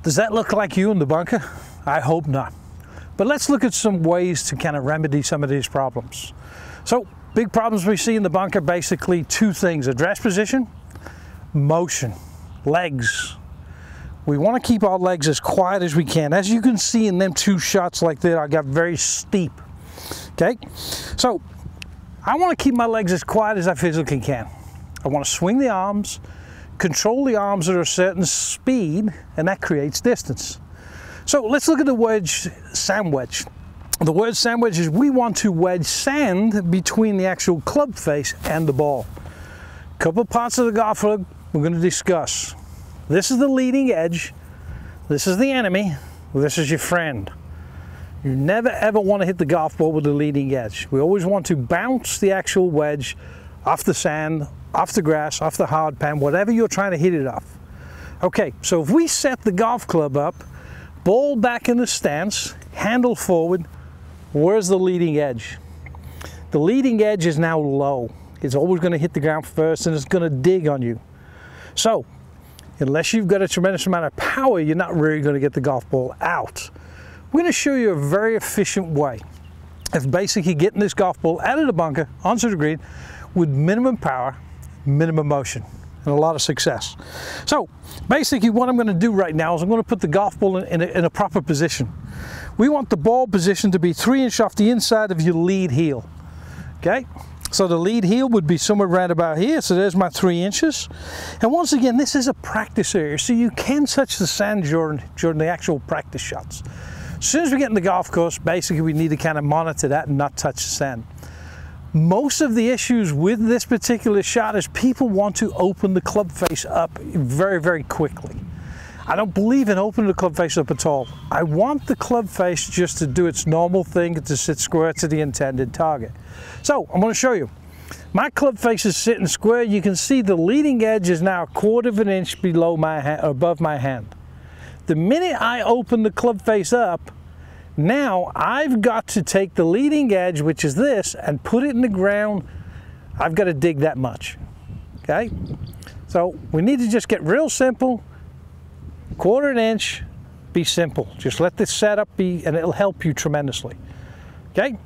Does that look like you in the bunker? I hope not. But let's look at some ways to kind of remedy some of these problems. So, big problems we see in the bunker, basically two things: address position, motion, legs. We want to keep our legs as quiet as we can. As you can see in them two shots like that, I got very steep. Okay, so I want to keep my legs as quiet as I physically can. I want to swing the arms, control the arms at a certain speed, and that creates distance. So let's look at the wedge, sand wedge. The word sand wedge is we want to wedge sand between the actual club face and the ball. A couple parts of the golf club we're going to discuss. This is the leading edge, this is the enemy, this is your friend. You never ever want to hit the golf ball with the leading edge. We always want to bounce the actual wedge off the sand, off the grass, off the hard pan, whatever you're trying to hit it off. Okay, so if we set the golf club up, ball back in the stance, handle forward, where's the leading edge? The leading edge is now low. It's always going to hit the ground first and it's going to dig on you. So, unless you've got a tremendous amount of power, you're not really going to get the golf ball out. We're going to show you a very efficient way of basically getting this golf ball out of the bunker, onto the green, with minimum power, minimum motion, and a lot of success. So basically what I'm going to do right now is I'm going to put the golf ball in a proper position. We want the ball position to be 3 inches off the inside of your lead heel. Okay, so the lead heel would be somewhere right about here, so there's my 3 inches. And once again, this is a practice area, so you can touch the sand during the actual practice shots. As soon as we get in the golf course, basically we need to kind of monitor that and not touch the sand. Most of the issues with this particular shot is people want to open the club face up very, very quickly. I don't believe in opening the club face up at all. I want the club face just to do its normal thing, to sit square to the intended target. So I'm going to show you. My club face is sitting square. You can see the leading edge is now 1/4 of an inch below my hand, above my hand. The minute I open the club face up, now I've got to take the leading edge, which is this, and put it in the ground. I've got to dig that much. Okay? So we need to just get real simple. 1/4 inch, be simple. Just let this setup be, and it'll help you tremendously. Okay?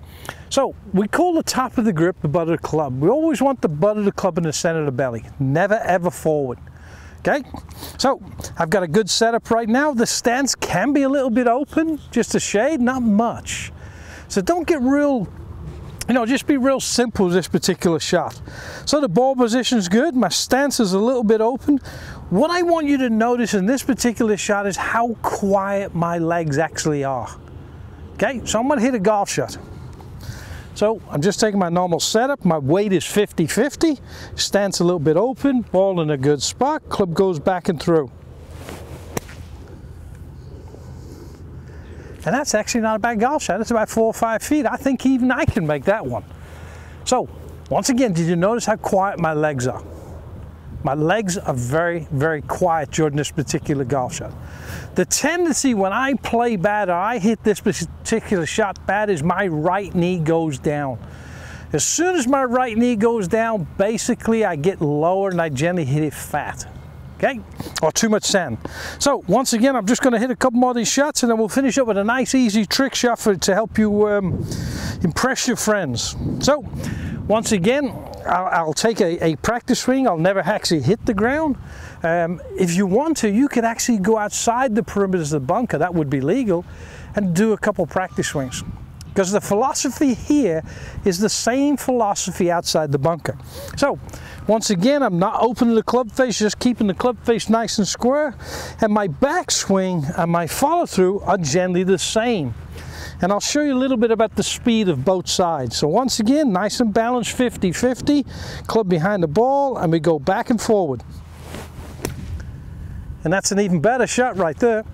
So we call the top of the grip the butt of the club. We always want the butt of the club in the center of the belly. Never ever forward. Okay, so I've got a good setup right now. The stance can be a little bit open, just a shade, not much. So don't get real, just be real simple with this particular shot. So the ball position is good. My stance is a little bit open. What I want you to notice in this particular shot is how quiet my legs actually are. Okay, so I'm going to hit a golf shot. So I'm just taking my normal setup. My weight is 50-50. Stance a little bit open, ball in a good spot, club goes back and through. And that's actually not a bad golf shot. It's about 4 or 5 feet. I think even I can make that one. So once again, did you notice how quiet my legs are? My legs are very, very quiet during this particular golf shot. The tendency when I play bad or I hit this particular shot bad is my right knee goes down. As soon as my right knee goes down, basically I get lower and I generally hit it fat. Okay? Or too much sand. So once again, I'm just going to hit a couple more of these shots and then we'll finish up with a nice easy trick shot to help you impress your friends. So once again, I'll take a practice swing. I'll never actually hit the ground. If you want to, you could actually go outside the perimeters of the bunker. That would be legal, and do a couple practice swings. Because the philosophy here is the same philosophy outside the bunker. So once again, I'm not opening the club face, just keeping the club face nice and square. And my backswing and my follow through are generally the same. And I'll show you a little bit about the speed of both sides. So once again, nice and balanced, 50-50, club behind the ball, and we go back and forward. And that's an even better shot right there.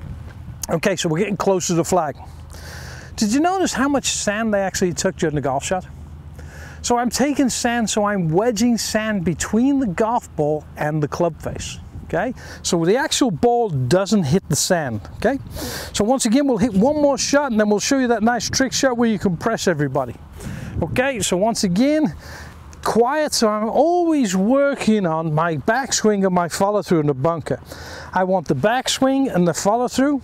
Okay, so we're getting close to the flag. Did you notice how much sand they actually took during the golf shot? So I'm taking sand, so I'm wedging sand between the golf ball and the club face. Okay, so the actual ball doesn't hit the sand. Okay, so once again we'll hit one more shot and then we'll show you that nice trick shot where you can press everybody. Okay, so once again, quiet, so I'm always working on my backswing and my follow through in the bunker. I want the backswing and the follow through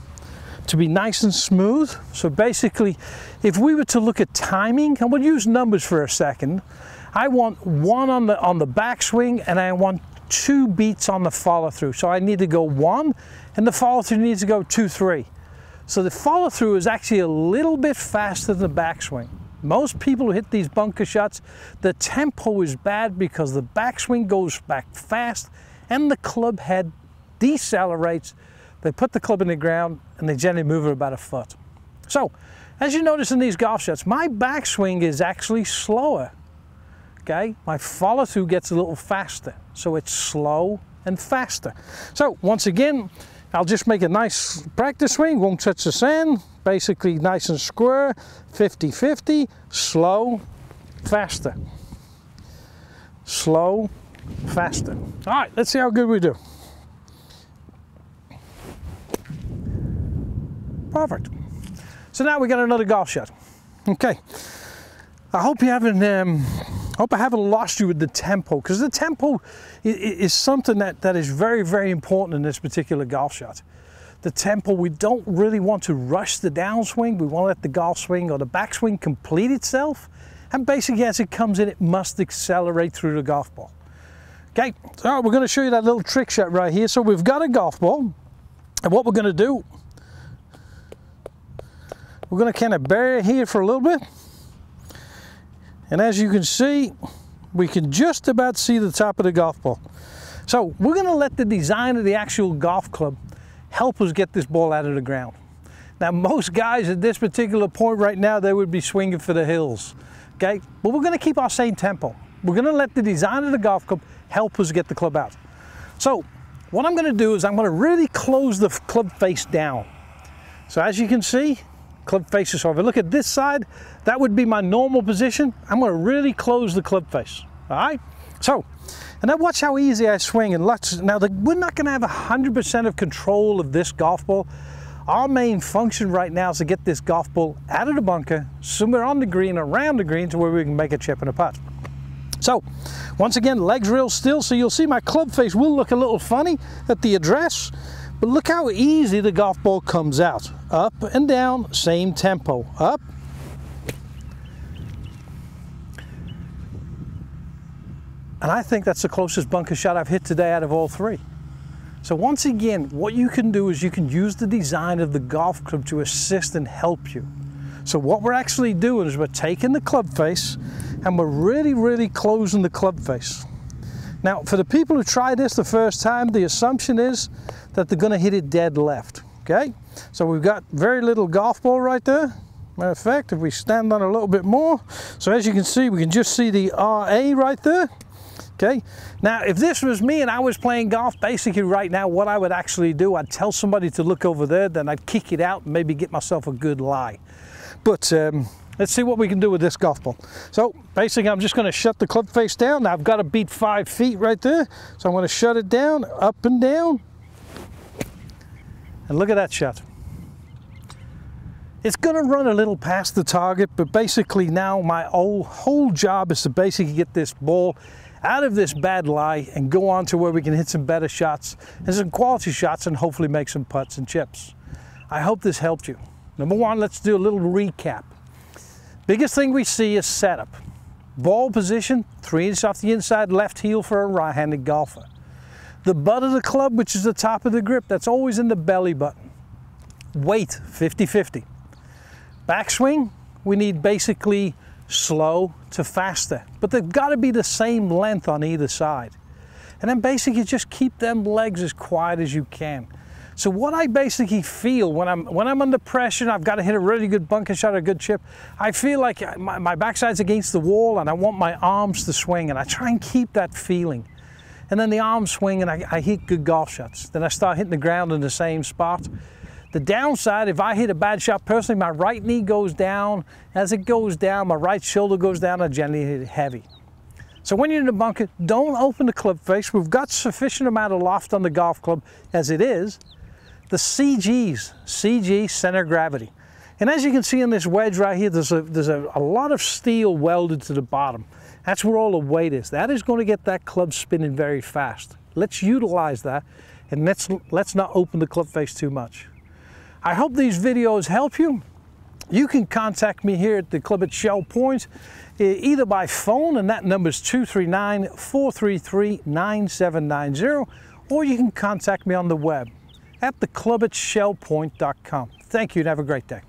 to be nice and smooth. So basically, if we were to look at timing, and we'll use numbers for a second, I want 1 on the backswing and I want 2 beats on the follow through. So I need to go 1 and the follow through needs to go 2, 3. So the follow through is actually a little bit faster than the backswing. Most people who hit these bunker shots, the tempo is bad because the backswing goes back fast and the club head decelerates. They put the club in the ground and they generally move it about a foot. So, as you notice in these golf shots, my backswing is actually slower. Okay, my follow through gets a little faster. So it's slow and faster. So once again, I'll just make a nice practice swing, won't touch the sand, basically nice and square, 50-50, slow, faster. Slow, faster. All right, let's see how good we do. Perfect. So now we got another golf shot. Okay. I hope you haven't, I haven't lost you with the tempo, because the tempo is something that is very, very important in this particular golf shot. The tempo, we don't really want to rush the downswing. We want to let the golf swing or the backswing complete itself. And basically as it comes in, it must accelerate through the golf ball. Okay, so we're going to show you that little trick shot right here. So we've got a golf ball, and what we're going to do, we're going to kind of bury it here for a little bit. And as you can see, we can just about see the top of the golf ball. So we're going to let the design of the actual golf club help us get this ball out of the ground. Now most guys at this particular point right now, they would be swinging for the hills. Okay, but we're going to keep our same tempo. We're going to let the design of the golf club help us get the club out. So what I'm going to do is I'm going to really close the club face down. So as you can see, club face is over. Look at this side, that would be my normal position. I'm going to really close the club face. All right, so, and now watch how easy I swing. And now we're not going to have 100% of control of this golf ball. Our main function right now is to get this golf ball out of the bunker, somewhere on the green, around the green, to where we can make a chip and a putt. So once again, legs real still, so you'll see my club face will look a little funny at the address, but look how easy the golf ball comes out. Up and down, same tempo. Up. And I think that's the closest bunker shot I've hit today out of all 3. So once again, what you can do is you can use the design of the golf club to assist and help you. So what we're actually doing is we're taking the club face and we're really, really closing the club face. Now, for the people who try this the first time, the assumption is that they're going to hit it dead left. Okay, so we've got very little golf ball right there. Matter of fact, if we stand on it a little bit more, so as you can see, we can just see the RA right there. Okay, now if this was me and I was playing golf, basically right now what I would actually do, I'd tell somebody to look over there, then I'd kick it out and maybe get myself a good lie. But let's see what we can do with this golf ball. So basically I'm just going to shut the club face down. Now I've got to beat 5 feet right there, so I'm going to shut it down, up and down. And look at that shot. It's going to run a little past the target, but basically now my whole job is to basically get this ball out of this bad lie and go on to where we can hit some better shots and some quality shots and hopefully make some putts and chips. I hope this helped you. Number one, let's do a little recap. Biggest thing we see is setup. Ball position, 3 inches off the inside left heel for a right-handed golfer. The butt of the club, which is the top of the grip, that's always in the belly button. Weight, 50-50. Backswing, we need basically slow to faster, but they've got to be the same length on either side. And then basically just keep them legs as quiet as you can. So what I basically feel when I'm under pressure and I've got to hit a really good bunker shot or a good chip, I feel like my backside's against the wall and I want my arms to swing, and I try and keep that feeling. And then the arms swing and I hit good golf shots. Then I start hitting the ground in the same spot. The downside, if I hit a bad shot personally, my right knee goes down. As it goes down, my right shoulder goes down, I generally hit it heavy. So when you're in the bunker, don't open the club face. We've got sufficient amount of loft on the golf club as it is. The CG, center of gravity. And as you can see in this wedge right here, there's a lot of steel welded to the bottom. That's where all the weight is. That is going to get that club spinning very fast. Let's utilize that, and let's not open the club face too much. I hope these videos help you. You can contact me here at the club at Shell Point, either by phone, and that number is 239-433-9790, or you can contact me on the web at theclubatshellpoint.com. Thank you and have a great day.